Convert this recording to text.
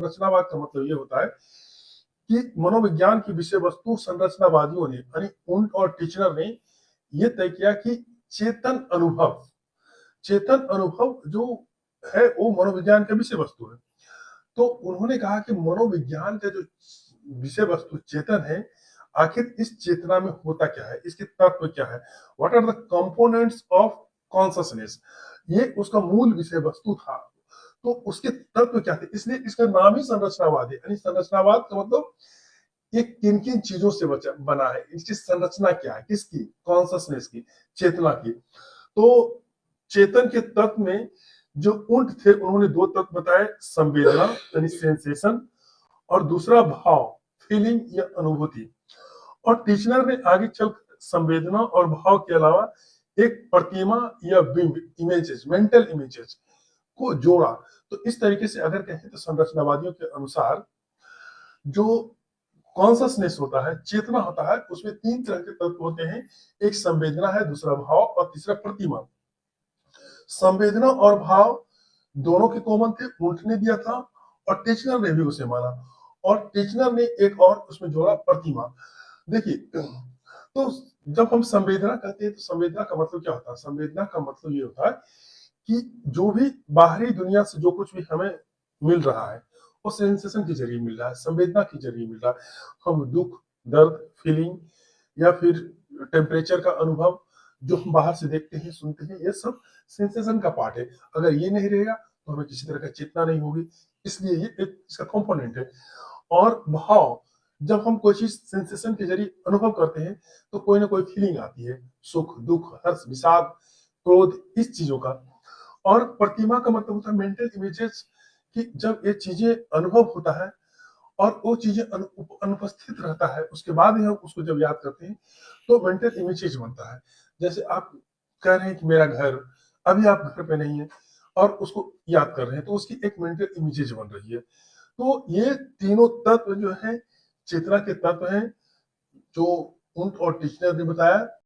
संरचनावाद का मतलब ये होता है कि मनोविज्ञान की विषय वस्तु संरचनावादियों ने यानी उंट और टिचनर ने ये तय किया कि चेतन अनुभव चेतन अनुभव जो है वो मनोविज्ञान का विषय वस्तु है। तो उन्होंने कहा कि मनोविज्ञान का जो विषय वस्तु चेतन है, आखिर इस चेतना में होता क्या है, इसके तत्व क्या है, what are the components of consciousness, ये उसका मूल विषय वस्तु था। तो उसके तत्व क्या थे, इसलिए इसका नाम ही संरचनावाद है। यानी संरचनावाद का मतलब ये किन किन चीजों से बना है, इसकी संरचना क्या है, किसकी, कॉन्शसनेस की, चेतना की। तो चेतन के तत्व में जो ऊंट थे उन्होंने दो तत्व बताए, संवेदना यानी सेंसेशन और दूसरा भाव, फीलिंग या अनुभूति। और टीचनर ने आगे चल संवेदना और भाव के अलावा एक प्रतिमा या बिंब, इमेजेस, मेंटल इमेजेस को जोड़ा। तो इस तरीके से अगर कहें तो संरचनावादियों के अनुसार जो कॉन्शसनेस होता है, चेतना होता है, उसमें तीन तरह के तत्व होते हैं। एक संवेदना है, दूसरा भाव और तीसरा प्रतिमा। संवेदना और भाव दोनों के कॉमन थे, ऊंट ने दिया था और टेचनर ने भी उसे माना। और टेचनर ने एक और उसमें जोड़ा, प्रतिमा। देखिए, तो जब हम संवेदना कहते हैं तो संवेदना का मतलब क्या होता है? संवेदना का मतलब ये होता है कि जो भी बाहरी दुनिया से जो कुछ भी हमें मिल रहा है वो सेंसेशन के जरिए मिल रहा है, संवेदना के जरिए मिल रहा है। हम दुख, दर्द, फीलिंग या फिर टेम्परेचर का अनुभव जो हम बाहर से देखते हैं, सुनते हैं, ये सब सेंसेशन का पार्ट है। अगर ये नहीं रहेगा तो हमें किसी तरह का चेतना नहीं होगी, इसलिए ये एक इसका कंपोनेंट है। और भाव, जब हम कोई चीज सेंसेशन के जरिए अनुभव करते हैं तो कोई ना कोई फीलिंग आती है, सुख, दुख, हर्ष, विषाद, क्रोध, इस चीजों का। और प्रतिमा का मतलब होता है मेंटल इमेजेस, कि जब ये चीजें अनुभव होता है और वो चीजें अनुपस्थित रहता है, उसके बाद ही हम उसको जब याद करते हैं तो मेंटल इमेजेस बनता है। जैसे आप कह रहे हैं कि मेरा घर, अभी आप घर पे नहीं है और उसको याद कर रहे हैं तो उसकी एक मेंटल इमेजेस बन रही है। तो ये तीनों तत्व जो है चेतना के तत्व हैं, जो उंट और टिचनर ने बताया।